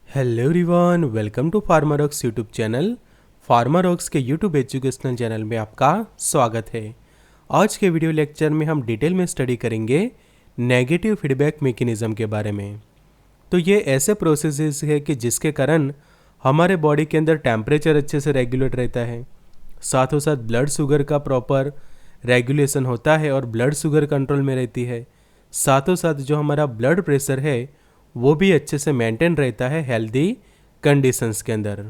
Hello everyone, welcome to Pharmarocks YouTube channel. Pharmarocks के YouTube educational channel में आपका स्वागत है। आज के वीडियो लेक्चर में हम डिटेल में स्टडी करेंगे नेगेटिव फीडबैक मैकेनिज्म के बारे में। तो ये ऐसे प्रोसेसेस है कि जिसके कारण हमारे बॉडी के अंदर टेम्परेचर अच्छे से रेगुलेट रहता है, साथों साथ ब्लड शुगर का प्रॉपर रेगुलेशन होता है और ब्लड शुगर कंट्रोल में रहती है। साथों साथ जो हमारा ब्लड प्रेशर है वो भी अच्छे से मेंटेन रहता है हेल्दी कंडीशंस के अंदर।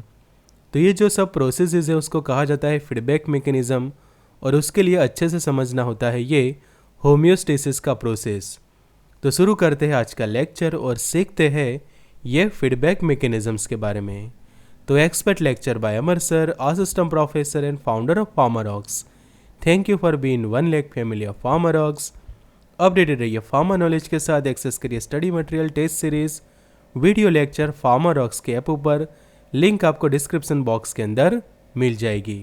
तो ये जो सब प्रोसेसेस है उसको कहा जाता है फीडबैक मैकेनिज्म, और उसके लिए अच्छे से समझना होता है ये होम्योस्टेसिस का प्रोसेस। तो शुरू करते हैं आज का लेक्चर और सीखते हैं ये फीडबैक मैकेनिज्म्स के बारे में। तो expert lecture by Amar sir, assistant professor and founder of Pharmarocks. Thank you for being one lake family of Pharmarocks. Updated रहिए फार्मा नॉलेज के साथ, एक्सेस करिए study material, test series, video lecture Pharmarocks के app ऊपर। Link आपको description box के अंदर मिल जाएगी।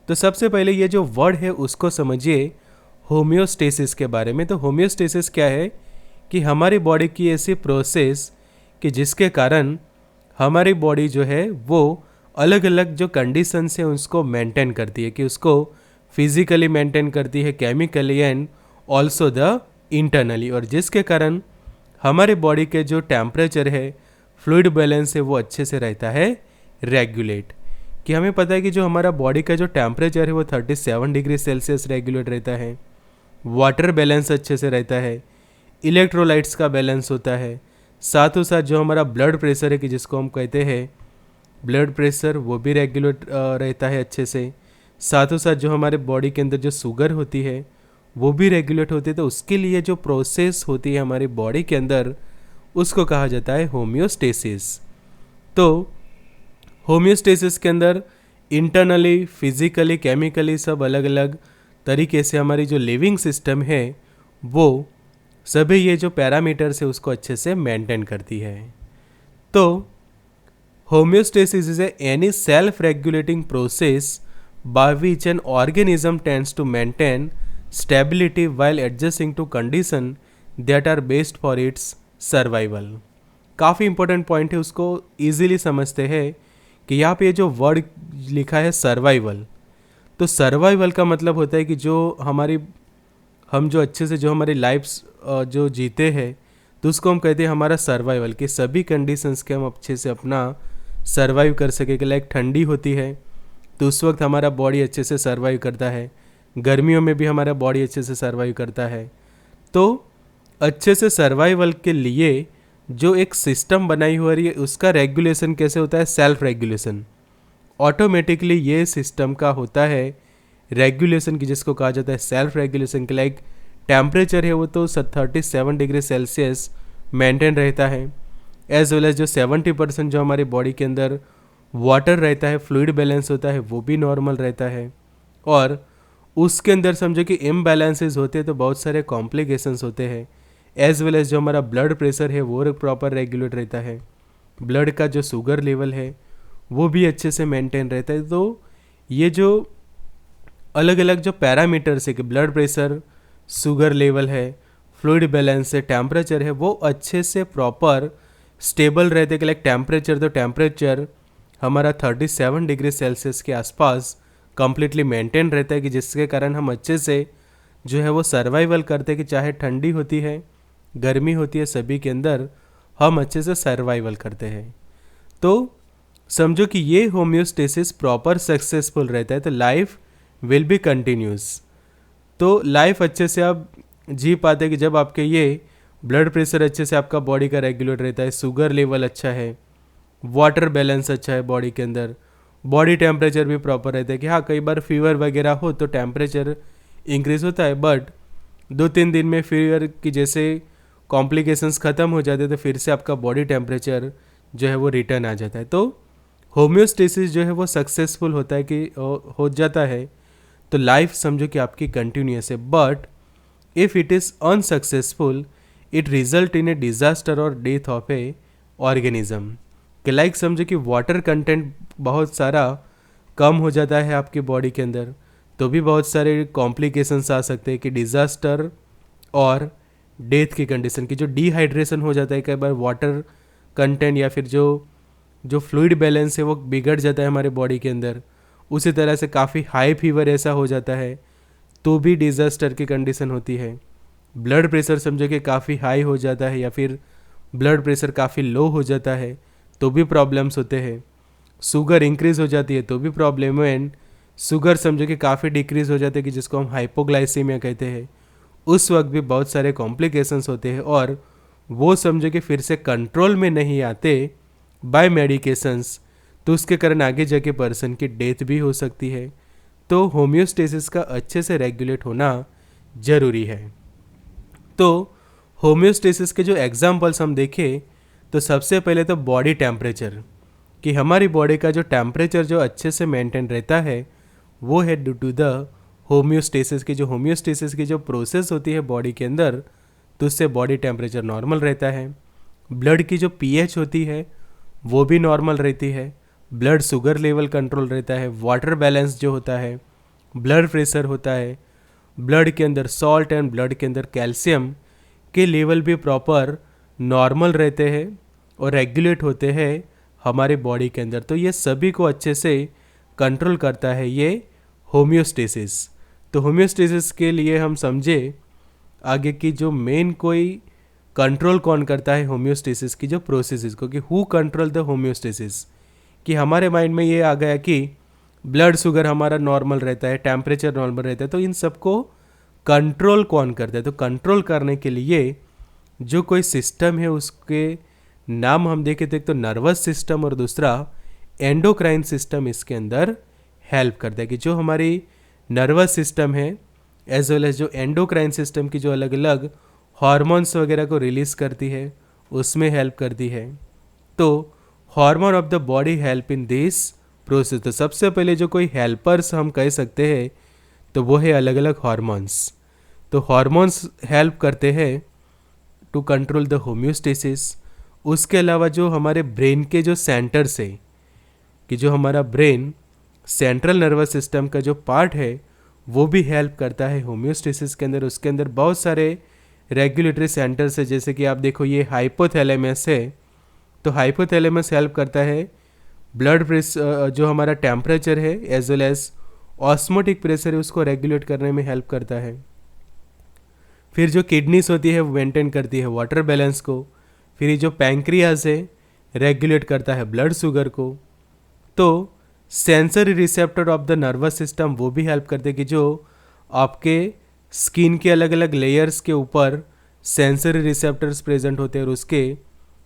तो सबसे पहले ये जो वर्ड है उसको समझिए होम्योस्टेसिस के बारे में। तो होम्योस्टेसिस क्या है कि हमारी बॉडी की ऐसी प्रोसेस कि जिसके कारण हमारी बॉडी जो है वो अलग अलग जो कंडीशंस है उसको मेंटेन करती है, कि उसको फिजिकली मेंटेन करती है, chemically and also the internally, और जिसके कारण हमारे बॉडी के जो टेम्परेचर है, फ्लूइड बैलेंस है, वो अच्छे से रहता है रेगुलेट। कि हमें पता है कि जो हमारा बॉडी का जो टेम्परेचर है वो 37 डिग्री सेल्सियस रेगुलेट रहता है, वाटर बैलेंस अच्छे से रहता है, इलेक्ट्रोलाइट्स का बैलेंस होता है, साथों साथ जो हमारा ब्लड प्रेशर है कि जिसको हम कहते हैं ब्लड प्रेशर, वो भी रेगुलेट रहता है अच्छे से। साथों साथ जो हमारे बॉडी के अंदर जो शुगर होती है वो भी रेगुलेट होती है। तो उसके लिए जो प्रोसेस होती है हमारी बॉडी के अंदर उसको कहा जाता है होम्योस्टेसिस। तो होम्योस्टेसिस के अंदर इंटरनली, फिजिकली, केमिकली सब अलग अलग तरीके से हमारी जो लिविंग सिस्टम है वो सभी ये जो पैरामीटर्स है उसको अच्छे से मेंटेन करती है। तो homeostasis is any self regulating process by which an organism tends to maintain stability while adjusting to condition that are based for its survival। काफ़ी इंपॉर्टेंट पॉइंट है, उसको इजीली समझते हैं कि यहाँ पे जो वर्ड लिखा है सर्वाइवल, तो सर्वाइवल का मतलब होता है कि जो हम जो अच्छे से जो हमारी लाइफ्स जो जीते हैं तो उसको हम कहते हैं हमारा सर्वाइवल, कि सभी कंडीशंस के हम अच्छे से अपना सर्वाइव कर सके। कि लाइक ठंडी होती है तो उस वक्त हमारा बॉडी अच्छे से सर्वाइव करता है, गर्मियों में भी हमारा बॉडी अच्छे से सर्वाइव करता है। तो अच्छे से सर्वाइवल के लिए जो एक सिस्टम बनाई हुई है उसका रेगुलेशन कैसे होता है, सेल्फ रेगुलेशन। ऑटोमेटिकली ये सिस्टम का होता है रेगुलेशन, की जिसको कहा जाता है सेल्फ रेगुलेशन। के लाइक टेम्परेचर है वो तो 37 डिग्री सेल्सियस मेंटेन रहता है, एज वेल एज जो 70% जो हमारी बॉडी के अंदर वाटर रहता है, फ्लूइड बैलेंस होता है, वो भी नॉर्मल रहता है। और उसके अंदर समझो कि इम्बैलेंसेस होते हैं तो बहुत सारे कॉम्प्लिकेशंस होते हैं, एज वेल एज जो हमारा ब्लड प्रेशर है वो प्रॉपर रेगुलेट रहता है, ब्लड का जो शुगर लेवल है वो भी अच्छे से मेंटेन रहता है। तो ये जो अलग अलग जो पैरामीटर्स है कि ब्लड प्रेशर, शुगर लेवल है, फ्लूइड बैलेंस है, टेम्परेचर है, वो अच्छे से प्रॉपर स्टेबल रहते हैं। कि लाइक टेम्परेचर हमारा 37 डिग्री सेल्सियस के आसपास कम्प्लीटली मेंटेन रहता है, कि जिसके कारण हम अच्छे से जो है वो सर्वाइवल करते हैं। कि चाहे ठंडी होती है, गर्मी होती है, सभी के अंदर हम अच्छे से सर्वाइवल करते हैं। तो समझो कि ये होम्योस्टेसिस प्रॉपर सक्सेसफुल रहता है तो लाइफ विल बी कंटिन्यूस। तो लाइफ अच्छे से आप जी पाते हैं कि जब आपके ये ब्लड प्रेशर अच्छे से आपका बॉडी का रेगुलेट रहता है, शुगर लेवल अच्छा है, वाटर बैलेंस अच्छा है बॉडी के अंदर, बॉडी टेम्परेचर भी प्रॉपर रहता है। कि हाँ, कई बार फीवर वगैरह हो तो टेम्परेचर इंक्रीज़ होता है, बट 2-3 दिन में फीवर की जैसे कॉम्प्लिकेशंस ख़त्म हो जाते हैं तो फिर से आपका बॉडी टेम्परेचर जो है वो रिटर्न आ जाता है। तो होम्योस्टेसिस जो है वो सक्सेसफुल होता है, कि हो जाता है तो लाइफ समझो कि आपकी कंटिन्यूस है। But if it is unsuccessful it result in A disaster और डेथ ऑफ ए ऑर्गेनिज्म। कि लाइक समझो कि वाटर कंटेंट बहुत सारा कम हो जाता है आपकी बॉडी के अंदर तो भी बहुत सारे कॉम्प्लिकेशंस आ सकते हैं, कि डिज़ास्टर और डेथ की कंडीशन, की जो डिहाइड्रेशन हो जाता है, कई बार वाटर कंटेंट या फिर जो फ्लूइड बैलेंस है वो बिगड़ जाता है हमारे बॉडी के अंदर, उसी तरह से काफ़ी हाई फीवर ऐसा हो जाता है तो भी डिज़ास्टर की कंडीशन होती है। ब्लड प्रेशर समझो कि काफ़ी हाई हो जाता है या फिर ब्लड प्रेशर काफ़ी लो हो जाता है तो भी प्रॉब्लम्स होते हैं। शुगर इंक्रीज़ हो जाती है तो भी प्रॉब्लम है। एंड शुगर समझो कि काफ़ी डिक्रीज़ हो जाते हैं कि जिसको हम हाइपोग्लाइसीमिया कहते हैं, उस वक्त भी बहुत सारे कॉम्प्लिकेशंस होते हैं और वो समझो कि फिर से कंट्रोल में नहीं आते बाय मेडिकेशंस, तो उसके कारण आगे जाके पर्सन की डेथ भी हो सकती है। तो होम्योस्टेसिस का अच्छे से रेगुलेट होना ज़रूरी है। तो होम्योस्टेसिस के जो एग्जाम्पल्स हम देखें तो सबसे पहले तो बॉडी टेम्परेचर, कि हमारी बॉडी का जो टेम्परेचर जो अच्छे से मेंटेन रहता है वो है ड्यू टू द होम्योस्टेसिस की। जो होम्योस्टेसिस की जो प्रोसेस होती है बॉडी के अंदर, तो उससे बॉडी टेम्परेचर नॉर्मल रहता है। ब्लड की जो पीएच होती है वो भी नॉर्मल रहती है। ब्लड शुगर लेवल कंट्रोल रहता है। वाटर बैलेंस जो होता है, ब्लड प्रेशर होता है, ब्लड के अंदर सॉल्ट एंड ब्लड के अंदर कैल्शियम के लेवल भी प्रॉपर नॉर्मल रहते हैं और रेगुलेट होते हैं हमारे बॉडी के अंदर। तो ये सभी को अच्छे से कंट्रोल करता है ये होम्योस्टेसिस। तो होम्योस्टेसिस के लिए हम समझे आगे की जो मेन कोई कंट्रोल कौन करता है होम्योस्टेसिस की जो प्रोसेस को, कि हु कंट्रोल द होम्योस्टेसिस। कि हमारे माइंड में ये आ गया कि ब्लड शुगर हमारा नॉर्मल रहता है, टेम्परेचर नॉर्मल रहता है, तो इन सबको कंट्रोल कौन करता है। तो कंट्रोल करने के लिए जो कोई सिस्टम है उसके नाम हम देखें तो एक तो नर्वस सिस्टम और दूसरा एंडोक्राइन सिस्टम इसके अंदर हेल्प करता है। कि जो हमारी नर्वस सिस्टम है एज वेल एज जो एंडोक्राइन सिस्टम की जो अलग अलग हार्मोन्स वगैरह को रिलीज़ करती है उसमें हेल्प करती है। तो hormone of the body help in this process. तो सबसे पहले जो कोई हेल्पर्स हम कह सकते हैं तो वो है अलग अलग हार्मोन्स। तो हार्मोन्स हेल्प करते हैं टू कंट्रोल द होम्योस्टेसिस। उसके अलावा जो हमारे ब्रेन के जो सेंटर्स है, कि जो हमारा ब्रेन सेंट्रल नर्वस सिस्टम का जो पार्ट है वो भी हेल्प करता है होम्योस्टेसिस के अंदर। उसके अंदर बहुत सारे रेगुलेटरी सेंटर्स है, जैसे कि आप देखो ये हाइपोथैलेमस है, तो हाइपोथैलेमस हेल्प करता है ब्लड प्रेशर जो हमारा टेम्परेचर है as well as osmotic pressure है उसको रेगुलेट करने में हेल्प करता है। फिर जो किडनीस होती है वो मेंटेन करती है वाटर बैलेंस को। फिर ये जो पैंक्रियाज है रेगुलेट करता है ब्लड शुगर को। तो sensory receptor of the nervous system वो भी हेल्प करते हैं, कि जो आपके स्किन के अलग अलग लेयर्स के ऊपर सेंसरी रिसेप्टर्स प्रेजेंट होते हैं और उसके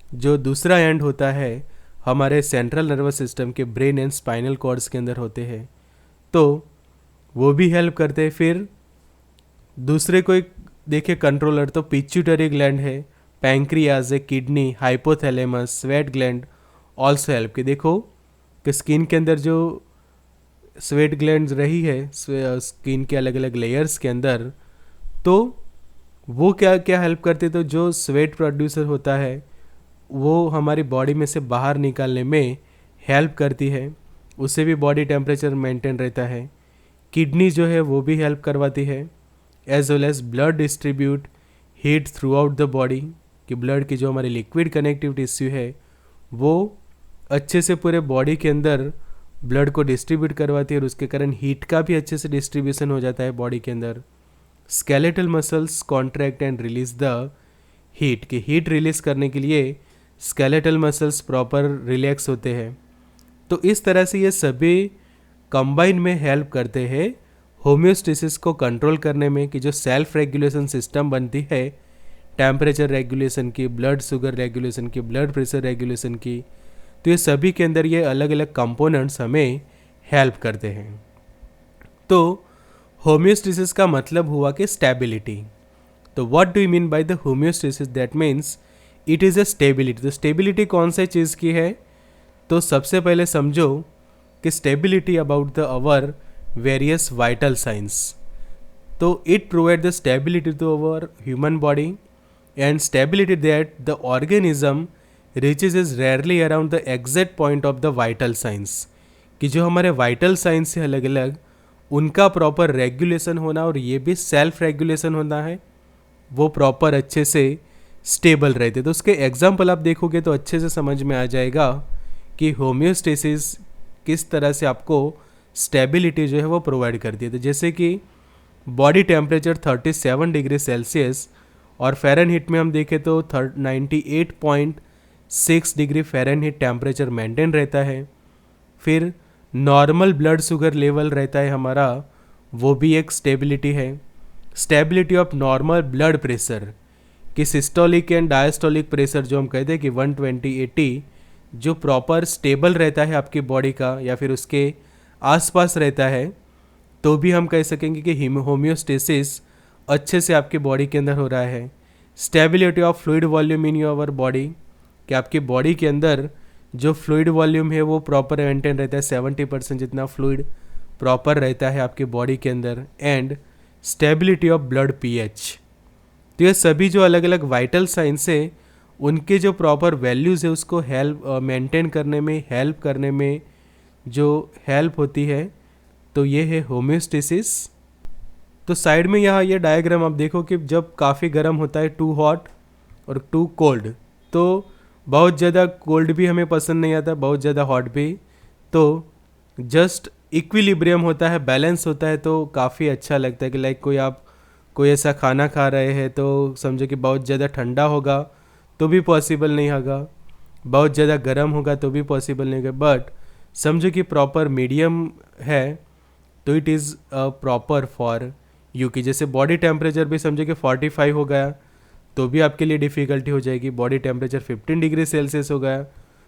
जो दूसरा एंड होता है हमारे सेंट्रल नर्वस सिस्टम के ब्रेन एंड स्पाइनल कॉर्ड्स के अंदर होते हैं, तो वो भी हेल्प करते हैं। फिर दूसरे कोई देखिए कंट्रोलर तो पिट्यूटरी ग्लैंड है, पैंक्रियाज है, kidney, hypothalamus, sweat gland also help. कि देखो कि स्किन के अंदर जो स्वेट ग्लैंड्स रही है स्किन के अलग अलग लेयर्स के अंदर, तो वो क्या क्या हेल्प करते, तो जो स्वेट प्रोड्यूसर होता है वो हमारी बॉडी में से बाहर निकालने में हेल्प करती है, उससे भी बॉडी टेम्परेचर मेंटेन रहता है। किडनी जो है वो भी हेल्प करवाती है as well as blood distribute heat throughout the body. कि ब्लड की जो हमारी लिक्विड कनेक्टिव टिश्यू है वो अच्छे से पूरे बॉडी के अंदर ब्लड को डिस्ट्रीब्यूट करवाती है और उसके कारण हीट का भी अच्छे से डिस्ट्रीब्यूशन हो जाता है बॉडी के अंदर। Skeletal muscles contract and release the heat. कि हीट रिलीज करने के लिए स्केलेटल मसल्स प्रॉपर रिलैक्स होते हैं। तो इस तरह से ये सभी कंबाइन में हेल्प करते हैं होम्योस्टेसिस को कंट्रोल करने में। कि जो सेल्फ रेगुलेशन सिस्टम बनती है टेम्परेचर रेगुलेशन की, ब्लड शुगर रेगुलेशन की, ब्लड प्रेशर रेगुलेशन की, तो ये सभी के अंदर ये अलग अलग कंपोनेंट्स हमें हेल्प करते हैं। तो होम्योस्टेसिस का मतलब हुआ कि स्टेबिलिटी। तो what do you mean by the homeostasis? That means it is a stability. तो स्टेबिलिटी कौन से चीज़ की है? तो सबसे पहले समझो कि stability about the our various vital science. तो it provide the stability to our human body and stability that the organism reaches is rarely around the exact point of the vital science. कि जो हमारे vital science से अलग अलग उनका proper regulation होना और ये भी सेल्फ रेगुलेशन होना है, वो प्रॉपर अच्छे से स्टेबल रहते। तो उसके एग्जाम्पल आप देखोगे तो अच्छे से समझ में आ जाएगा कि होम्योस्टेसिस किस तरह से आपको स्टेबिलिटी जो है वो प्रोवाइड करती है। तो जैसे कि बॉडी टेम्परेचर 37 डिग्री सेल्सियस और फ़ारेनहीट में हम देखें तो 98.6 डिग्री फ़ारेनहीट टेम्परेचर मेंटेन रहता है। फिर नॉर्मल ब्लड शुगर लेवल रहता है हमारा, वो भी एक स्टेबिलिटी है। Stability of normal blood pressure कि सिस्टोलिक एंड डायस्टोलिक प्रेशर जो हम कहते हैं कि 120/80 जो प्रॉपर स्टेबल रहता है आपकी बॉडी का या फिर उसके आसपास रहता है, तो भी हम कह सकेंगे कि होम्योस्टेसिस अच्छे से आपकी बॉडी के अंदर हो रहा है। Stability of fluid volume in your body कि आपकी बॉडी के अंदर जो फ्लूइड वॉल्यूम है वो प्रॉपर मेंटेन रहता है, 70% जितना फ्लूइड प्रॉपर रहता है आपकी बॉडी के अंदर। And stability of blood pH. तो ये सभी जो अलग अलग वाइटल साइंस है उनके जो प्रॉपर वैल्यूज़ है उसको मेंटेन करने में, हेल्प करने में जो हेल्प होती है, तो ये है होम्योस्टेसिस। तो साइड में यहाँ ये डायग्राम आप देखो कि जब काफ़ी गर्म होता है, टू हॉट और टू कोल्ड, तो बहुत ज़्यादा कोल्ड भी हमें पसंद नहीं आता, बहुत ज़्यादा हॉट भी, तो जस्ट इक्विलिब्रियम होता है, बैलेंस होता है, तो काफ़ी अच्छा लगता है कि लाइक कोई ऐसा खाना खा रहे हैं तो समझो कि बहुत ज़्यादा ठंडा होगा तो भी पॉसिबल नहीं होगा, बहुत ज़्यादा गर्म होगा तो भी पॉसिबल नहीं होगा, बट समझो कि प्रॉपर मीडियम है तो it is proper for you की। जैसे बॉडी टेम्परेचर भी समझो कि 45 हो गया तो भी आपके लिए डिफ़िकल्टी हो जाएगी, बॉडी टेम्परेचर 15 डिग्री सेल्सियस हो गया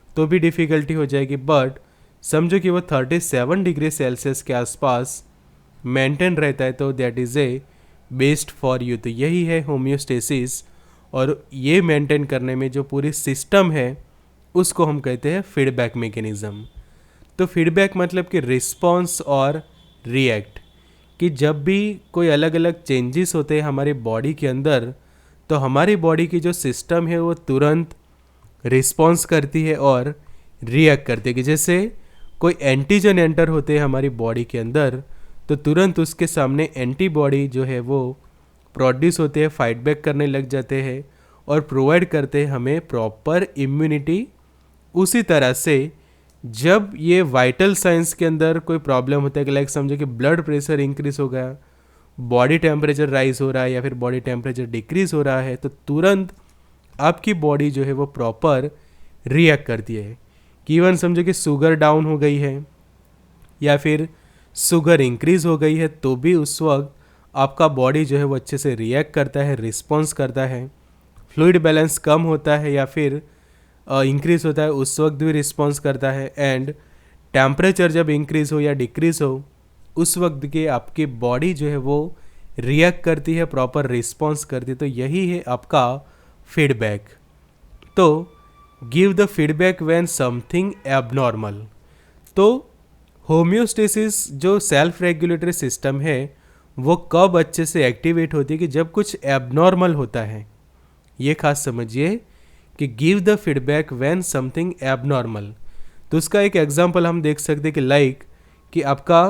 तो भी डिफ़िकल्टी हो जाएगी, बट समझो कि वो 37 डिग्री सेल्सियस के आसपास मेंटेन रहता है तो that is a best for you. तो यही है होम्योस्टेसिस, और ये मेंटेन करने में जो पूरी सिस्टम है उसको हम कहते हैं फीडबैक मैकेनिज्म। तो फीडबैक मतलब कि रिस्पॉन्स और रिएक्ट, कि जब भी कोई अलग अलग चेंजेस होते हैं हमारी बॉडी के अंदर तो हमारी बॉडी की जो सिस्टम है वो तुरंत रिस्पॉन्स करती है और रिएक्ट करती है। कि जैसे कोई एंटीजन एंटर होते हैं हमारी बॉडी के अंदर तो तुरंत उसके सामने एंटीबॉडी जो है वो प्रोड्यूस होते हैं, फाइट बैक करने लग जाते हैं और प्रोवाइड करते हैं हमें प्रॉपर इम्यूनिटी। उसी तरह से जब ये वाइटल साइंस के अंदर कोई प्रॉब्लम होता है कि लाइक समझो कि ब्लड प्रेशर इंक्रीज हो गया, बॉडी टेम्परेचर राइज हो रहा है या फिर बॉडी टेम्परेचर डिक्रीज हो रहा है, तो तुरंत आपकी बॉडी जो है वो प्रॉपर रिएक्ट करती है। कि इवन समझो कि शुगर डाउन हो गई है या फिर शुगर इंक्रीज हो गई है तो भी उस वक्त आपका बॉडी जो है वो अच्छे से रिएक्ट करता है, रिस्पॉन्स करता है। फ्लूइड बैलेंस कम होता है या फिर इंक्रीज होता है उस वक्त भी रिस्पॉन्स करता है। एंड टेम्परेचर जब इंक्रीज हो या डिक्रीज हो उस वक्त के आपकी बॉडी जो है वो रिएक्ट करती है, प्रॉपर रिस्पॉन्स करती है। तो यही है आपका फीडबैक। तो give the feedback when something abnormal. तो होम्योस्टेसिस जो सेल्फ रेगुलेटरी सिस्टम है वो कब अच्छे से एक्टिवेट होती है कि जब कुछ एबनॉर्मल होता है। ये खास समझिए कि give the feedback when something abnormal. तो उसका एक एग्जांपल हम देख सकते हैं कि लाइक कि आपका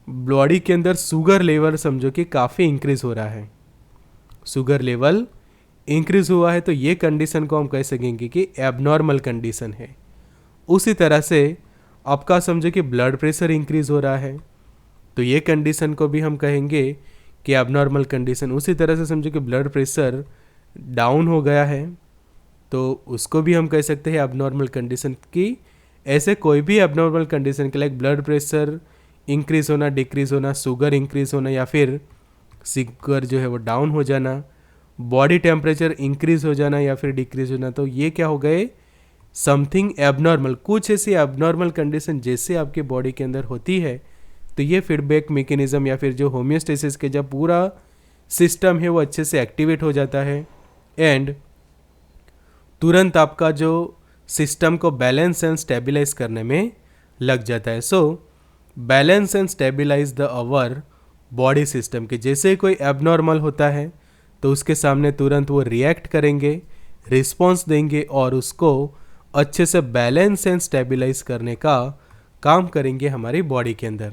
बॉडी के अंदर शुगर लेवल समझो कि काफ़ी इंक्रीज हो रहा है, शुगर लेवल इंक्रीज हुआ है तो ये कंडीशन को हम कह सकेंगे कि एबनॉर्मल कंडीशन है। उसी तरह से आपका समझो कि ब्लड प्रेशर इंक्रीज हो रहा है तो ये कंडीशन को भी हम कहेंगे कि एबनॉर्मल कंडीशन। उसी तरह से समझो कि ब्लड प्रेशर डाउन हो गया है तो उसको भी हम कह सकते हैं एबनॉर्मल कंडीशन। की ऐसे कोई भी एबनॉर्मल कंडीशन के लाइक ब्लड प्रेशर इंक्रीज होना, डिक्रीज होना, शुगर इंक्रीज होना या फिर शुगर जो है वो डाउन हो जाना, बॉडी टेम्परेचर इंक्रीज हो जाना या फिर डिक्रीज होना, तो ये क्या हो गए समथिंग एबनॉर्मल। कुछ ऐसी एबनॉर्मल कंडीशन जैसे आपके बॉडी के अंदर होती है तो ये फीडबैक मैकेनिज्म या फिर जो होम्योस्टेसिस के जब पूरा सिस्टम है वो अच्छे से एक्टिवेट हो जाता है एंड तुरंत आपका जो सिस्टम को बैलेंस एंड स्टेबलाइज करने में लग जाता है। So balance and stabilise the our body system के जैसे कोई एबनॉर्मल होता है तो उसके सामने तुरंत वो रिएक्ट करेंगे, रिस्पॉन्स देंगे और उसको अच्छे से बैलेंस एंड स्टेबलाइज करने का काम करेंगे हमारी बॉडी के अंदर।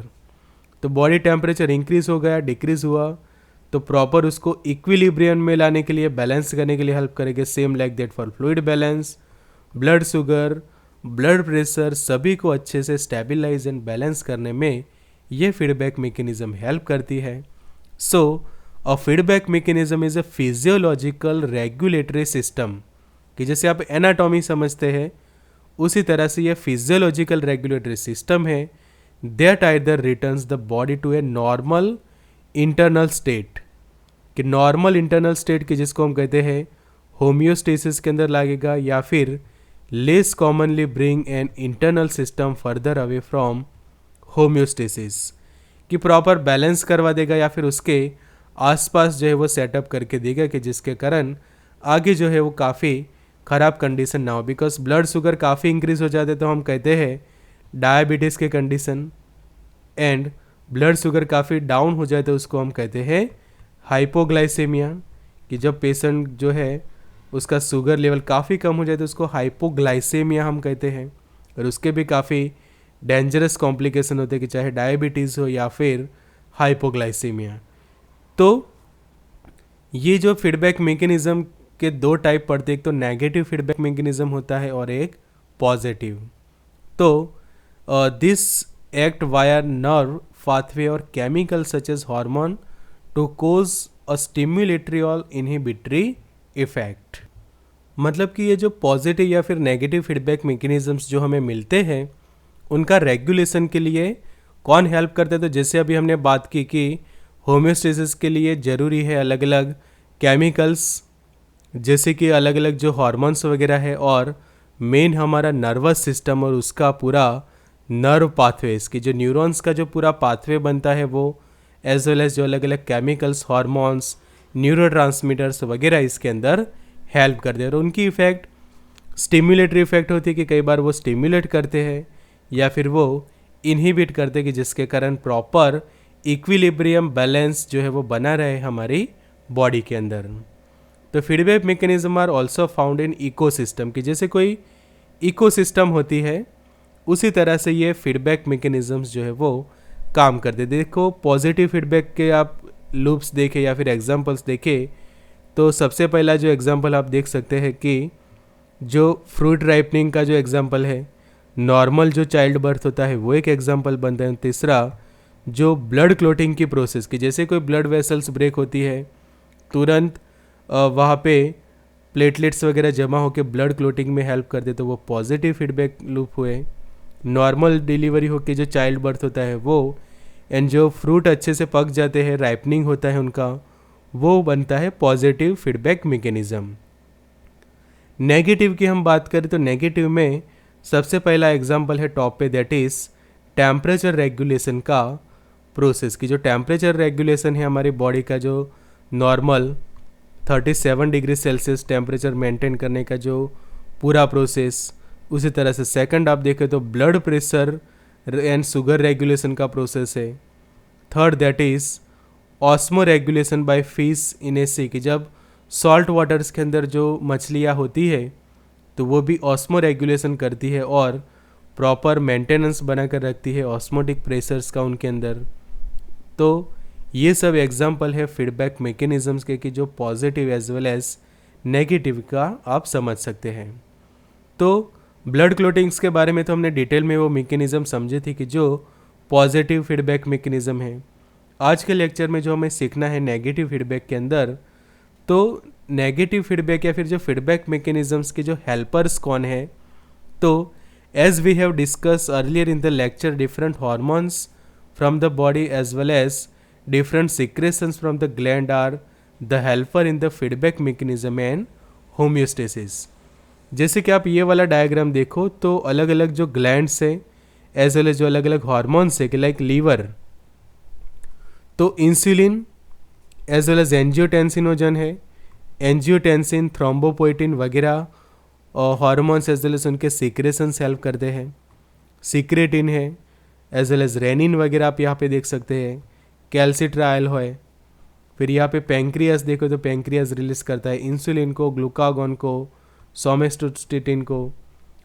तो बॉडी टेम्परेचर इंक्रीज हो गया, डिक्रीज हुआ तो प्रॉपर उसको इक्विलिब्रियम में लाने के लिए, बैलेंस करने के लिए हेल्प करेंगे। Same like that for fluid balance, blood sugar, blood pressure, सभी को अच्छे से स्टेबलाइज एंड बैलेंस करने में ये फीडबैक मैकेनिज्म हेल्प करती है। So a feedback mechanism is a physiological regulatory system, कि जैसे आप एनाटॉमी समझते हैं उसी तरह से ये फिजियोलॉजिकल रेगुलेटरी सिस्टम है that either returns the body to a normal internal state, कि नॉर्मल इंटरनल स्टेट की जिसको हम कहते हैं होम्योस्टेसिस के अंदर लागेगा, या फिर less commonly bring an internal system further away from homeostasis, कि प्रॉपर बैलेंस करवा देगा या फिर उसके आसपास जो है वो सेटअप करके देगा, कि जिसके कारण आगे जो है वो काफ़ी ख़राब कंडीशन ना हो। बिकॉज ब्लड शुगर काफ़ी इंक्रीज हो जाते तो हम कहते हैं डायबिटीज़ के कंडीशन, एंड ब्लड शुगर काफ़ी डाउन हो जाए तो उसको हम कहते हैं हाइपोग्लाइसेमिया, कि जब पेशेंट जो है उसका शुगर लेवल काफ़ी कम हो जाए तो उसको हाइपोग्लाइसेमिया हम कहते हैं। और उसके भी काफ़ी डेंजरस कॉम्प्लिकेशन होते हैं, कि चाहे डायबिटीज़ हो या फिर हाइपोग्लाइसेमिया। तो ये जो फीडबैक मैकेनिज्म के दो टाइप पड़ते हैं, एक तो नेगेटिव फीडबैक मैकेनिज्म होता है और एक पॉजिटिव। तो this act via nerve pathway और chemical such as hormone to cause a stimulatory और इनहिबिटरी इफेक्ट। मतलब कि ये जो पॉजिटिव या फिर नेगेटिव फीडबैक मैकेनिज्म्स जो हमें मिलते हैं उनका रेगुलेशन के लिए कौन हेल्प करते हैं। तो जैसे अभी हमने बात की कि होम्योस्टेसिस के लिए ज़रूरी है अलग अलग केमिकल्स, जैसे कि अलग अलग जो हार्मोन्स वगैरह है, और मेन हमारा नर्वस सिस्टम और उसका पूरा नर्व पाथवेज, की जो न्यूरॉन्स का जो पूरा पाथवे बनता है वो, एज वेल एज जो अलग अलग केमिकल्स, हार्मोन्स, न्यूरोट्रांसमीटर्स वगैरह इसके अंदर हेल्प करते हैं। और उनकी इफ़ेक्ट स्टिम्युलेटरी इफेक्ट होती है, कि कई बार वो स्टिम्युलेट करते हैं या फिर वो इनहिबिट करते हैं, कि जिसके कारण प्रॉपर इक्विलिब्रियम बैलेंस जो है वो बना रहे हमारी बॉडी के अंदर। तो feedback mechanism are also found in ecosystem, कि जैसे कोई इकोसिस्टम होती है उसी तरह से ये फीडबैक मैकेनिज्म्स जो है वो काम करते। देखो पॉजिटिव फीडबैक के आप लूप्स देखें या फिर एग्जांपल्स देखें, तो सबसे पहला जो एग्जांपल आप देख सकते हैं कि जो फ्रूट राइपनिंग का जो एग्जांपल है, नॉर्मल जो चाइल्ड बर्थ होता है वो एक एग्जांपल बनता है। तीसरा जो ब्लड क्लोटिंग की प्रोसेस, की जैसे कोई ब्लड वेसल्स ब्रेक होती है तुरंत वहाँ पे प्लेटलेट्स वगैरह जमा होकर ब्लड क्लोटिंग में हेल्प करते, तो वो पॉजिटिव फीडबैक लूप हुए। नॉर्मल डिलीवरी होकर जो चाइल्ड बर्थ होता है वो, एंड जो फ्रूट अच्छे से पक जाते हैं, राइपनिंग होता है उनका, वो बनता है पॉजिटिव फीडबैक मैकेनिज्म। नेगेटिव की हम बात करें तो नेगेटिव में सबसे पहला एग्जांपल है टॉप पे, दैट इज़ टेम्परेचर रेगुलेशन का प्रोसेस, की जो टेम्परेचर रेगुलेशन है हमारी बॉडी का, जो normal 37 degree Celsius temperature maintain करने का जो पूरा प्रोसेस। उसी तरह से सेकंड आप देखें तो blood pressure and sugar regulation का प्रोसेस है। Third that is osmoregulation by fish in a sea, कि जब सॉल्ट वाटर्स के अंदर जो मछलियाँ होती है तो वो भी ऑस्मो रेगुलेशन करती है और प्रॉपर मेंटेनेंस बनाकर रखती है ऑस्मोटिक प्रेशर्स का उनके अंदर। तो ये सब एग्जाम्पल है फीडबैक मैकेनिज्म्स के, कि जो positive as well as negative का आप समझ सकते हैं। तो ब्लड क्लोटिंग्स के बारे में तो हमने डिटेल में वो मैकेनिज्म समझे थे, कि जो पॉजिटिव फीडबैक मैकेनिज्म है। आज के लेक्चर में जो हमें सीखना है नेगेटिव फीडबैक के अंदर, तो नेगेटिव फीडबैक या फिर जो फीडबैक मैकेनिज्म्स के जो हेल्पर्स कौन है। तो as we have discussed earlier in the lecture, different hormones from the body as well as different secretions from the gland are the helper in the feedback mechanism and homeostasis। जैसे कि आप ये वाला diagram देखो तो अलग अलग जो ग्लैंड्स है एज वेल एज जो अलग अलग हार्मोन्स है, कि लाइक लीवर, तो insulin as well as angiotensinogen है, एंजियोटेंसिन, थ्रोम्बोपोइटिन वगैरह और हार्मोन्स एज वेल एज उनके सीक्रेशंस हेल्प करते हैं। सीक्रेटिन है एज वेल एज रेनिन वगैरह आप यहाँ पे देख सकते हैं। कैल्सिट्रायल है। फिर यहाँ पे पेंक्रियास देखो तो पेंक्रियास रिलीज करता है इंसुलिन को, ग्लूकागॉन को, सोमेस्टोस्टेटिन को।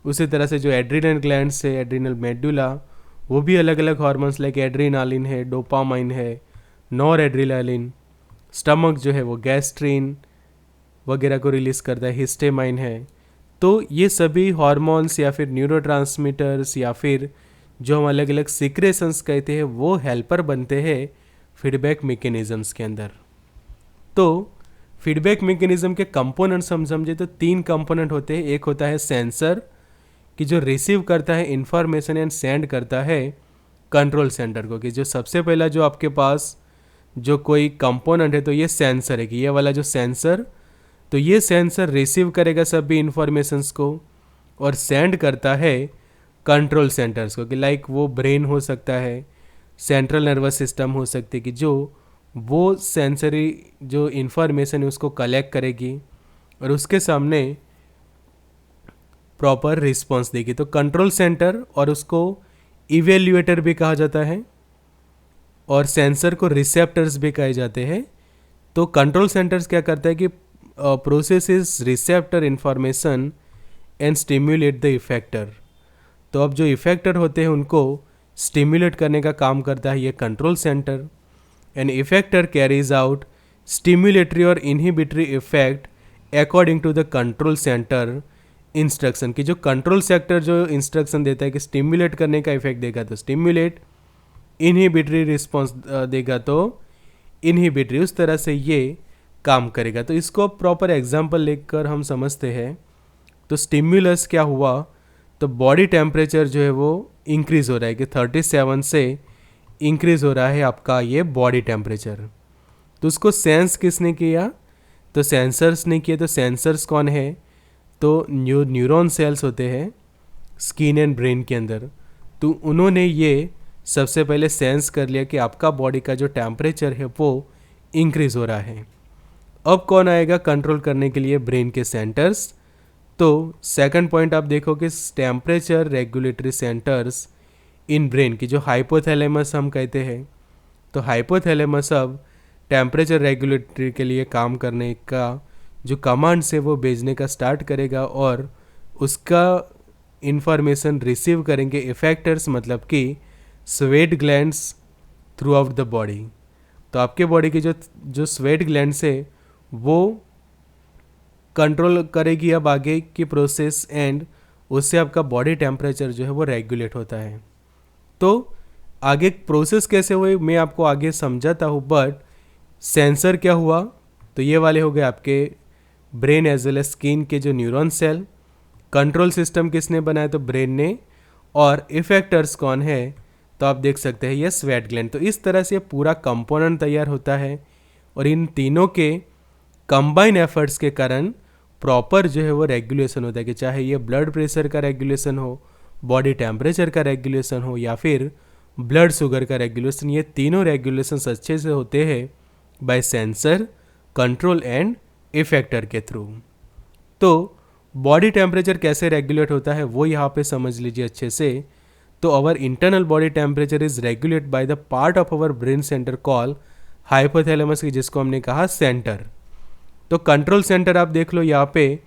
उसी तरह से जो एड्रिनल ग्लैंड्स है, एड्रिनल मेडुला, वो भी अलग अलग हार्मोन्स लाइक एड्रीनालिन है, डोपामाइन है, नॉर एड्रिनालिन, स्टमक जो है वो गैस्ट्रिन वगैरह को रिलीज़ करता है, हिस्टेमाइन है। तो ये सभी हार्मोन्स या फिर न्यूरोट्रांसमीटर्स या फिर जो हम अलग अलग सीक्रेशंस कहते हैं वो हेल्पर बनते हैं फीडबैक मैकेनिज्म्स के अंदर। तो फीडबैक मैकेनिज्म के कंपोनेंट्स हम समझे तो 3 कंपोनेंट होते हैं। एक होता है सेंसर कि जो रिसीव करता है इंफॉर्मेशन एंड सेंड करता है कंट्रोल सेंटर को, कि जो सबसे पहला जो आपके पास जो कोई कंपोनेंट है तो ये सेंसर है, कि ये वाला जो सेंसर, तो ये सेंसर रिसीव करेगा सभी इंफॉर्मेशंस को और सेंड करता है कंट्रोल सेंटर्स को, कि लाइक वो ब्रेन हो सकता है, सेंट्रल नर्वस सिस्टम हो सकती है, कि जो वो सेंसरी जो इंफॉर्मेशन है उसको कलेक्ट करेगी और उसके सामने प्रॉपर रिस्पॉन्स देगी। तो कंट्रोल सेंटर, और उसको इवेल्युएटर भी कहा जाता है, और सेंसर को रिसेप्टर्स भी कहे जाते हैं। तो कंट्रोल सेंटर्स क्या करता है कि processes receptor information and stimulate the effector. तो अब जो इफेक्टर होते हैं उनको स्टिम्युलेट करने का काम करता है ये control centre. An effector carries out stimulatory और inhibitory effect according to the control centre instruction, की जो कंट्रोल सेक्टर जो इंस्ट्रक्शन देता है कि स्टिम्युलेट करने का इफेक्ट देगा तो स्टिम्युलेट, इनहिबिटरी रिस्पॉन्स देगा तो इनहिबिटरी, उस तरह से ये काम करेगा। तो इसको प्रॉपर एग्जांपल लेकर हम समझते हैं। तो स्टिम्युलस क्या हुआ, तो बॉडी टेम्परेचर जो है वो इंक्रीज़ हो रहा है, कि 37 से इंक्रीज़ हो रहा है आपका ये बॉडी टेम्परेचर। तो उसको सेंस किसने किया, तो सेंसर्स ने किया। तो सेंसर्स कौन है, तो न्यूरॉन सेल्स होते हैं स्किन एंड ब्रेन के अंदर। तो उन्होंने ये सबसे पहले सेंस कर लिया कि आपका बॉडी का जो टेम्परेचर है वो इंक्रीज़ हो रहा है। अब कौन आएगा कंट्रोल करने के लिए, ब्रेन के सेंटर्स। तो सेकंड पॉइंट आप देखो कि temperature regulatory centres in brain, की जो हाइपोथैलेमस हम कहते हैं। तो हाइपोथैलेमस अब टेम्परेचर रेगुलेटरी के लिए काम करने का जो कमांड्स है वो भेजने का स्टार्ट करेगा, और उसका इंफॉर्मेशन रिसीव करेंगे इफेक्टर्स, मतलब कि sweat glands through out the body. तो आपके बॉडी की जो स्वेट ग्लैंड्स है वो कंट्रोल करेगी अब आगे की प्रोसेस, एंड उससे आपका बॉडी टेम्परेचर जो है वो रेगुलेट होता है। तो आगे प्रोसेस कैसे हुए मैं आपको आगे समझाता हूँ, बट सेंसर क्या हुआ, तो ये वाले हो गए आपके brain as well as skin के जो न्यूरॉन सेल। कंट्रोल सिस्टम किसने बनाया, तो ब्रेन ने। और इफेक्टर्स कौन है, तो आप देख सकते हैं ये स्वेट ग्लैंड। तो इस तरह से पूरा कंपोनेंट तैयार होता है, और इन तीनों के कंबाइन एफर्ट्स के कारण प्रॉपर जो है वो रेगुलेशन होता है, कि चाहे ये ब्लड प्रेशर का रेगुलेशन हो, बॉडी टेम्परेचर का रेगुलेशन हो, या फिर ब्लड शुगर का रेगुलेशन। ये तीनों रेगुलेशंस अच्छे से होते हैं by sensor, control and effector के थ्रू। तो बॉडी टेम्परेचर कैसे रेगुलेट होता है वो यहाँ पे समझ लीजिए अच्छे से। तो our internal body temperature is regulate by the part of our brain centre call hypothalamus, की जिसको हमने कहा सेंटर। तो कंट्रोल सेंटर आप देख लो यहाँ पे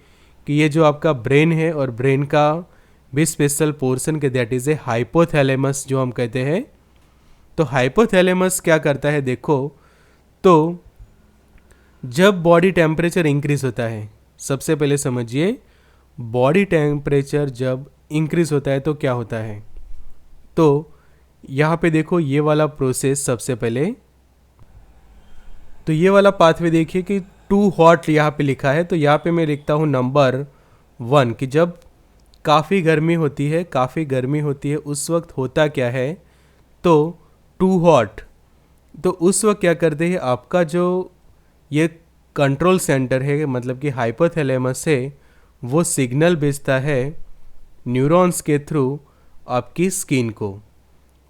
कि ये जो आपका ब्रेन है, और ब्रेन का भी स्पेशल पोर्शन के दैट इज ए हाइपोथैलेमस जो हम कहते हैं। तो हाइपोथैलेमस क्या करता है देखो, तो जब बॉडी टेम्परेचर इंक्रीज होता है, सबसे पहले समझिए बॉडी टेम्परेचर जब इंक्रीज होता है तो क्या होता है। तो यहाँ पे देखो ये वाला प्रोसेस सबसे पहले, तो ये वाला पाथवे देखिए कि टू हॉट यहाँ पे लिखा है। तो यहाँ पे मैं लिखता हूँ नंबर 1, कि जब काफ़ी गर्मी होती है, काफ़ी गर्मी होती है उस वक्त होता क्या है, तो टू हॉट। तो उस वक्त क्या करते हैं, आपका जो ये कंट्रोल सेंटर है, मतलब कि हाइपोथैलेमस है, वो सिग्नल भेजता है न्यूरॉन्स के थ्रू आपकी स्किन को।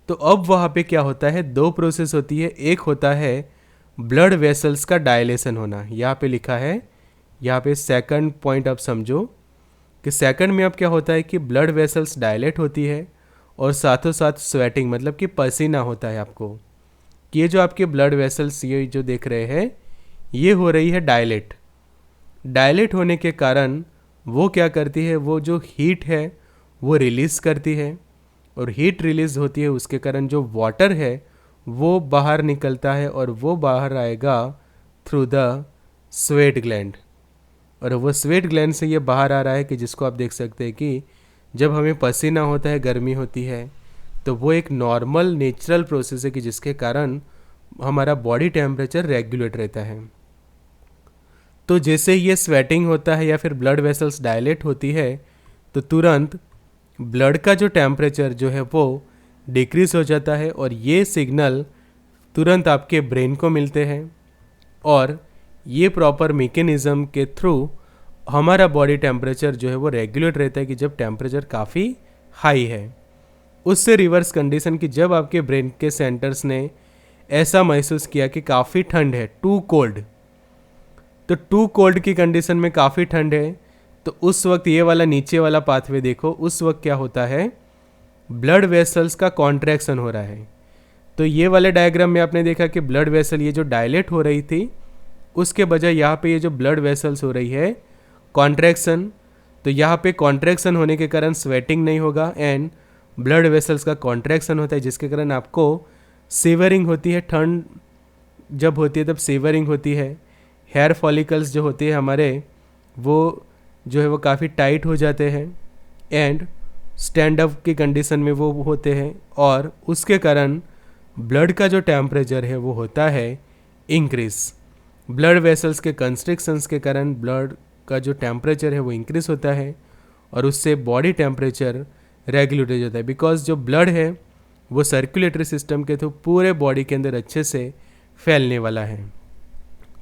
तो अब वहाँ पे क्या होता है, 2 प्रोसेस होती है। एक होता है ब्लड वेसल्स का डायलेशन होना, यहाँ पे लिखा है। यहाँ पे सेकंड पॉइंट आप समझो कि सेकंड में अब क्या होता है कि ब्लड वेसल्स डायलेट होती है, और साथों साथ स्वेटिंग, मतलब कि पसीना होता है आपको। कि ये जो आपके ब्लड वेसल्स ये जो देख रहे हैं ये हो रही है डायलेट। डायलेट होने के कारण वो क्या करती है, वो जो हीट है वो रिलीज़ करती है, और हीट रिलीज़ होती है उसके कारण जो वाटर है वो बाहर निकलता है, और वो बाहर आएगा थ्रू द स्वेट ग्लैंड, और वो स्वेट ग्लैंड से ये बाहर आ रहा है कि जिसको आप देख सकते हैं कि जब हमें पसीना होता है, गर्मी होती है, तो वो एक नॉर्मल नेचुरल प्रोसेस है कि जिसके कारण हमारा बॉडी टेम्परेचर रेगुलेट रहता है। तो जैसे ये स्वेटिंग होता है या फिर ब्लड वेसल्स डायलेट होती है, तो तुरंत ब्लड का जो टेम्परेचर जो है वो डिक्रीज हो जाता है, और ये सिग्नल तुरंत आपके ब्रेन को मिलते हैं, और ये प्रॉपर मैकेनिज्म के थ्रू हमारा बॉडी टेम्परेचर जो है वो रेगुलेट रहता है कि जब टेम्परेचर काफ़ी हाई है। उससे रिवर्स कंडीशन कि जब आपके ब्रेन के सेंटर्स ने ऐसा महसूस किया कि काफ़ी ठंड है, टू कोल्ड, तो टू कोल्ड की कंडीशन में काफ़ी ठंड है, तो उस वक्त ये वाला नीचे वाला पाथवे देखो, उस वक्त क्या होता है, ब्लड वेसल्स का कॉन्ट्रैक्शन हो रहा है। तो ये वाले डायग्राम में आपने देखा कि ब्लड वेसल ये जो डायलेट हो रही थी, उसके बजाय यहाँ पे ये जो ब्लड वेसल्स हो रही है कॉन्ट्रैक्शन, तो यहाँ पे कॉन्ट्रैक्शन होने के कारण स्वेटिंग नहीं होगा एंड ब्लड वेसल्स का कॉन्ट्रैक्शन होता है, जिसके कारण आपको सीवरिंग होती है। ठंड जब होती है तब सीवरिंग होती है। हेयर फॉलिकल्स जो होते हैं हमारे, वो जो है वो काफ़ी टाइट हो जाते हैं एंड स्टैंड अप की कंडीशन में वो होते हैं, और उसके कारण ब्लड का जो टेम्परेचर है वो होता है इंक्रीज। ब्लड वेसल्स के कंस्ट्रिक्शंस के कारण ब्लड का जो टेम्परेचर है वो इंक्रीज होता है, और उससे बॉडी टेम्परेचर रेगुलेट हो जाता है, बिकॉज जो ब्लड है वो सर्कुलेटरी सिस्टम के थ्रू पूरे बॉडी के अंदर अच्छे से फैलने वाला है।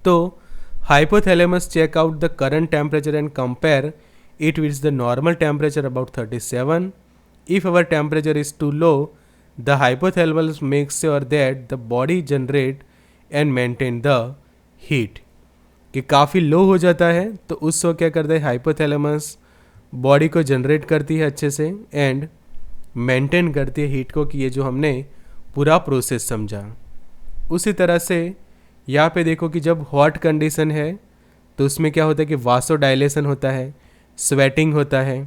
तो hypothalamus check out the current temperature and compare it with the normal temperature about 37. If our temperature is too low, the hypothalamus makes sure that the body generate and maintain the heat. कि काफ़ी लो हो जाता है तो उस वक्त क्या करता है, हाइपोथैलेमस बॉडी को जनरेट करती है अच्छे से एंड मेंटेन करती है हीट को, कि ये जो हमने पूरा प्रोसेस समझा। उसी तरह से यहाँ पे देखो कि जब हॉट कंडीशन है तो उसमें क्या होता है कि वासोडाइलेशन होता है, स्वेटिंग होता है,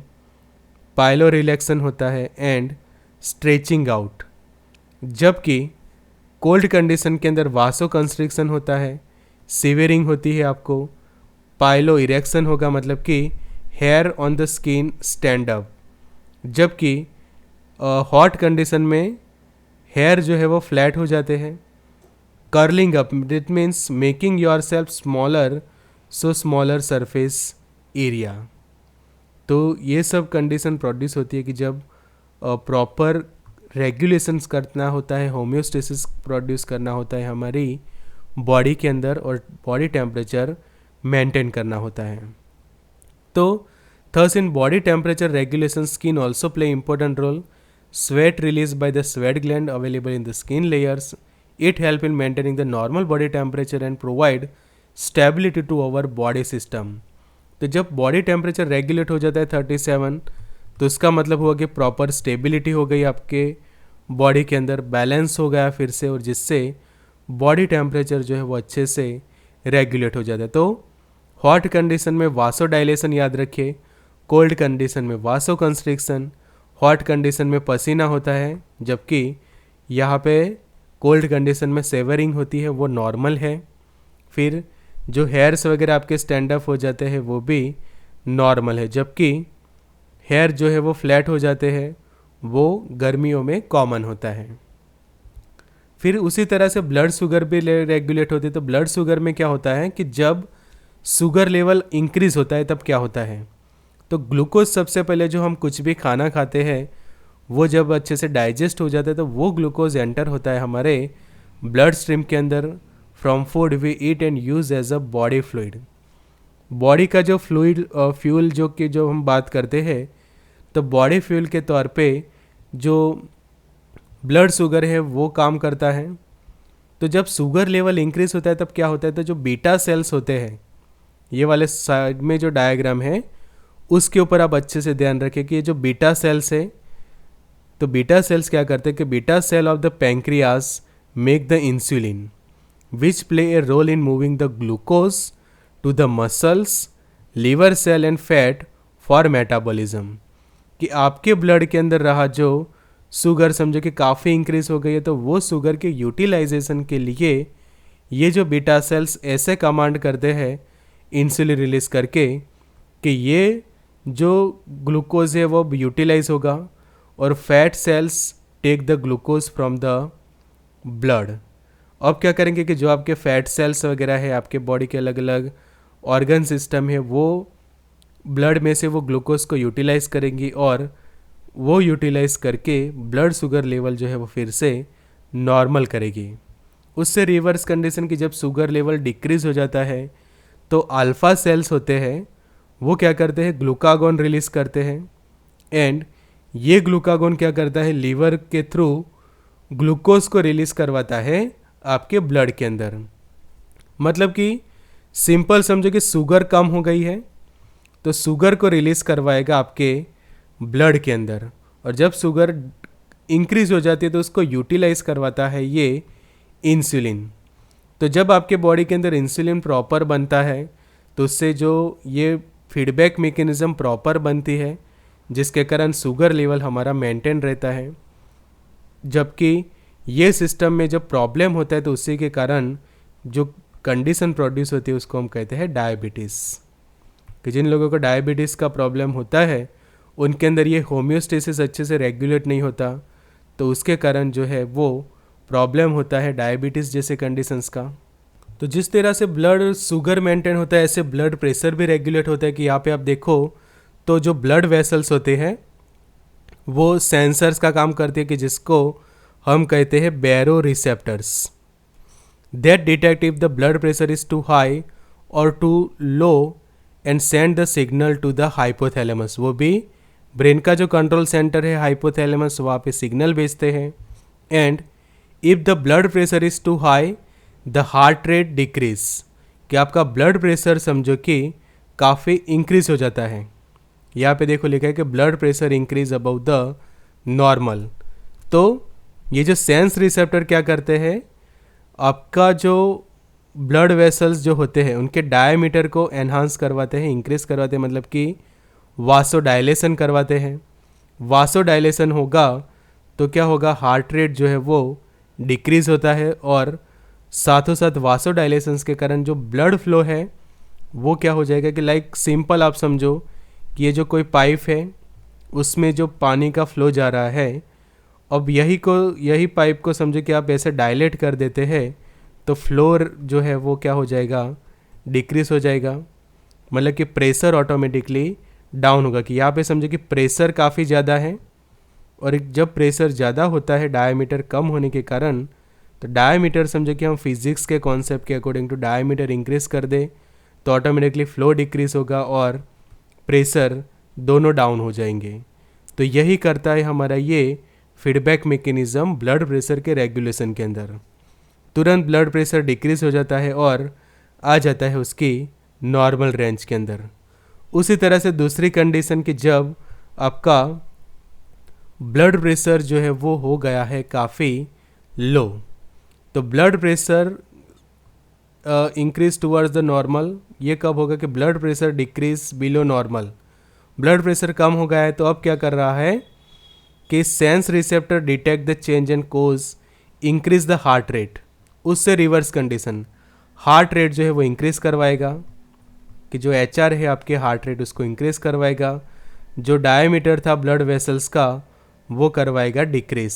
पाइलो रिलैक्सन होता है एंड स्ट्रेचिंग आउट। जबकि कोल्ड कंडीशन के अंदर वासो कंस्ट्रिक्शन होता है, सीवरिंग होती है, आपको पाइलो इरेक्शन होगा, मतलब कि hair on the skin stand up. जबकि हॉट कंडीशन में हेयर जो है वो फ्लैट हो जाते हैं, curling up, it means making yourself smaller, so smaller surface area. तो ये सब कंडीशन प्रोड्यूस होती है कि जब प्रॉपर रेगुलेशंस करना होता है, होम्योस्टेसिस प्रोड्यूस करना होता है हमारी बॉडी के अंदर, और बॉडी टेम्परेचर मेंटेन करना होता है। तो thus in body temperature regulation skin also play important role. Sweat release by the sweat gland available in the skin layers, it help in maintaining the normal body temperature and provide stability to our body system. तो जब body temperature regulate हो जाता है 37, तो इसका मतलब हुआ कि प्रॉपर स्टेबिलिटी हो गई आपके बॉडी के अंदर, बैलेंस हो गया फिर से, और जिससे बॉडी टेम्परेचर जो है वो अच्छे से रेगुलेट हो जाता है। तो हॉट कंडीशन में वासोडाइलेशन याद रखिए, कोल्ड कंडीशन में वासो कंस्ट्रिक्शन, हॉट कंडीशन में पसीना होता है, जबकि यहाँ पे कोल्ड कंडीशन में सेवरिंग होती है, वो नॉर्मल है। फिर जो हेयर्स वगैरह आपके स्टैंड अप हो जाते हैं वो भी नॉर्मल है, जबकि हेयर जो है वो फ्लैट हो जाते हैं, वो गर्मियों में कॉमन होता है। फिर उसी तरह से ब्लड शुगर भी रेगुलेट होती है। तो ब्लड शुगर में क्या होता है कि जब शुगर लेवल इंक्रीज होता है तब क्या होता है, तो ग्लूकोज सबसे पहले जो हम कुछ भी खाना खाते हैं वो जब अच्छे से डाइजेस्ट हो जाता है तो वो ग्लूकोज एंटर होता है हमारे ब्लड स्ट्रीम के अंदर from food we eat and use as a body fluid. Body का जो फ्लूइड फ्यूल जो हम बात करते हैं, तो बॉडी फ्यूल के तौर पे जो ब्लड शुगर है वो काम करता है। तो जब शुगर लेवल इंक्रीज होता है तब क्या होता है, तो जो बीटा सेल्स होते हैं, ये वाले साइड में जो डायग्राम है उसके ऊपर आप अच्छे से ध्यान रखें कि ये जो बीटा सेल्स है, तो बीटा सेल्स क्या करते हैं कि beta cell of the pancreas make the insulin which play a role in moving the glucose to the muscles, liver cell and fat for metabolism। कि आपके ब्लड के अंदर रहा जो शुगर समझो कि काफ़ी इंक्रीज हो गई है, तो वो शुगर के यूटिलाइजेशन के लिए ये जो बीटा सेल्स ऐसे कमांड करते हैं इंसुलिन रिलीज करके कि ये जो ग्लूकोज है वो यूटिलाइज होगा और fat cells take the glucose from the blood. अब क्या करेंगे कि जो आपके फैट सेल्स वगैरह है, आपके बॉडी के अलग अलग ऑर्गन सिस्टम है, वो ब्लड में से वो ग्लूकोज को यूटिलाइज करेंगी और वो यूटिलाइज करके ब्लड शुगर लेवल जो है वो फिर से नॉर्मल करेगी। उससे रिवर्स कंडीशन की जब शुगर लेवल डिक्रीज हो जाता है तो अल्फा सेल्स होते हैं वो क्या करते हैं, ग्लूकागोन रिलीज करते हैं एंड ये ग्लूकागोन क्या करता है, लीवर के थ्रू ग्लूकोज को रिलीज करवाता है आपके ब्लड के अंदर। मतलब कि सिंपल समझो कि शुगर कम हो गई है तो शुगर को रिलीज करवाएगा आपके ब्लड के अंदर, और जब शुगर इंक्रीज हो जाती है तो उसको यूटिलाइज करवाता है ये इंसुलिन। तो जब आपके बॉडी के अंदर इंसुलिन प्रॉपर बनता है तो उससे जो ये फीडबैक मैकेनिज्म प्रॉपर बनती है जिसके कारण शुगर लेवल हमारा मेंटेन रहता है। जबकि ये सिस्टम में जब प्रॉब्लम होता है तो उसी के कारण जो कंडीशन प्रोड्यूस होती है उसको हम कहते हैं डायबिटीज़। कि जिन लोगों को डायबिटीज़ का प्रॉब्लम होता है उनके अंदर ये होम्योस्टेसिस अच्छे से रेगुलेट नहीं होता, तो उसके कारण जो है वो प्रॉब्लम होता है डायबिटीज़ जैसे कंडीशंस का। तो जिस तरह से ब्लड शुगर मेंटेन होता है ऐसे ब्लड प्रेशर भी रेगुलेट होता है। कि यहाँ पे आप देखो तो जो ब्लड वेसल्स होते हैं वो सेंसर्स का काम करते हैं कि जिसको हम कहते हैं baroreceptors, that detect if the blood pressure is too high और too low and send the signal to the hypothalamus. वो भी ब्रेन का जो कंट्रोल सेंटर है हाइपोथैलेमस, वहाँ पे सिग्नल भेजते हैं। And if the blood pressure is too high the heart rate decrease, कि आपका ब्लड प्रेशर समझो कि काफ़ी इंक्रीज हो जाता है। यहाँ पे देखो लिखा है कि blood pressure increase about the normal. तो ये जो सेंस रिसेप्टर क्या करते हैं, आपका जो ब्लड वेसल्स जो होते हैं उनके डायमीटर को एनहांस करवाते हैं, इंक्रीज करवाते हैं, मतलब कि वासोडाइलेशन करवाते हैं। वासोडाइलेशन होगा तो क्या होगा, हार्ट रेट जो है वो डिक्रीज होता है और साथों साथ वासोडाइलेशंस के कारण जो ब्लड फ्लो है वो क्या हो जाएगा कि लाइक सिंपल आप समझो कि ये जो कोई पाइप है उसमें जो पानी का फ्लो जा रहा है, अब यही पाइप को समझो कि आप ऐसे डायलेट कर देते हैं तो फ्लो जो है वो क्या हो जाएगा, डिक्रीज हो जाएगा। मतलब कि प्रेशर ऑटोमेटिकली डाउन होगा। कि यहाँ पे समझो कि प्रेशर काफ़ी ज़्यादा है और जब प्रेशर ज़्यादा होता है डायमीटर कम होने के कारण, तो डायमीटर समझो कि हम फिजिक्स के कॉन्सेप्ट के अकॉर्डिंग टू डायमीटर इंक्रीज कर दे तो ऑटोमेटिकली फ्लो डिक्रीज होगा और प्रेशर दोनों डाउन हो जाएंगे। तो यही करता है हमारा ये फीडबैक मैकेनिज्म ब्लड प्रेशर के रेगुलेशन के अंदर। तुरंत ब्लड प्रेशर डिक्रीज हो जाता है और आ जाता है उसकी नॉर्मल रेंज के अंदर। उसी तरह से दूसरी कंडीशन कि जब आपका ब्लड प्रेशर जो है वो हो गया है काफ़ी लो, तो blood pressure increase towards the normal. ये कब होगा कि blood pressure decrease below normal. Blood pressure कम हो गया है तो अब क्या कर रहा है कि sense receptor detect the change and cause increase the heart rate. उससे रिवर्स कंडीशन, हार्ट रेट जो है वो इंक्रीज करवाएगा कि जो HR है आपके हार्ट रेट उसको इंक्रीज करवाएगा, जो डायमीटर था ब्लड वेसल्स का वो करवाएगा डिक्रीज।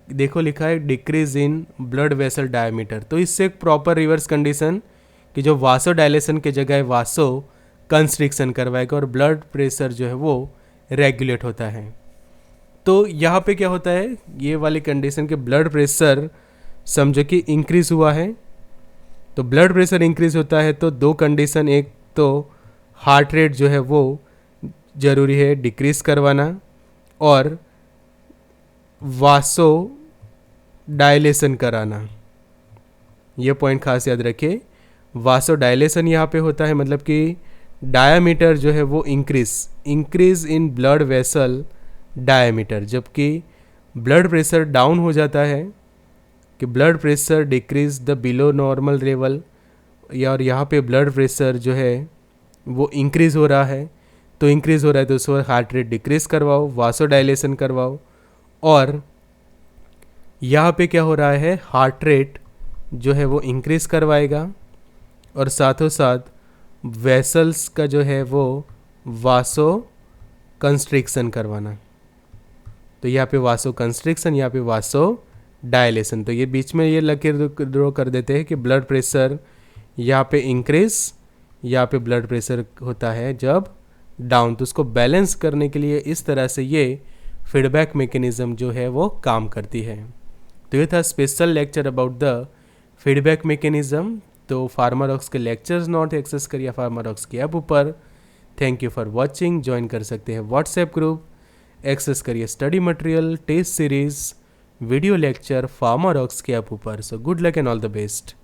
देखो लिखा है decrease in blood vessel diameter. तो इससे एक प्रॉपर रिवर्स कंडीशन कि जो वासो डायलेशन के जगह वासो कंस्ट्रिक्शन करवाएगा और ब्लड प्रेशर जो है वो रेगुलेट होता है। तो यहाँ पे क्या होता है, ये वाली कंडीशन के ब्लड प्रेशर समझो कि इंक्रीज हुआ है, तो ब्लड प्रेशर इंक्रीज होता है तो दो कंडीशन, एक तो हार्ट रेट जो है वो ज़रूरी है डिक्रीज करवाना और वासो डायलेशन कराना। ये पॉइंट खास याद रखिए, वासो डायलेशन यहाँ पे होता है मतलब कि डायामीटर जो है वो increase in blood vessel diameter, जबकि ब्लड प्रेशर डाउन हो जाता है कि blood pressure decrease the below normal level, और यहाँ पे ब्लड प्रेशर जो है वो इंक्रीज़ हो रहा है। तो इंक्रीज़ हो रहा है तो उस वक्त हार्ट रेट डिक्रीज़ करवाओ, वासो डायलेशन करवाओ, और यहाँ पे क्या हो रहा है हार्ट रेट जो है वो इंक्रीज़ करवाएगा और साथों साथ वेसल्स का जो है वो वासो कंस्ट्रिक्शन करवाना। तो यहाँ पे वासो कंस्ट्रिक्शन, यहाँ पे वासो डायलेशन। तो ये बीच में ये लकीर ड्रॉ कर देते हैं कि ब्लड प्रेशर यहाँ पे इंक्रीज, यहाँ पे ब्लड प्रेशर होता है जब डाउन। तो उसको बैलेंस करने के लिए इस तरह से ये फीडबैक मैकेनिज्म जो है वो काम करती है। तो ये था special lecture about the feedback mechanism. तो फार्मारॉक्स के लेक्चर्स नोट एक्सेस करिए फार्मारॉक्स की ऐप ऊपर। Thank you for watching. Join कर सकते हैं व्हाट्सएप ग्रुप, एक्सेस करिए study material, test series, video lecture Pharmarocks के ऐप ऊपर। So good luck and all the best.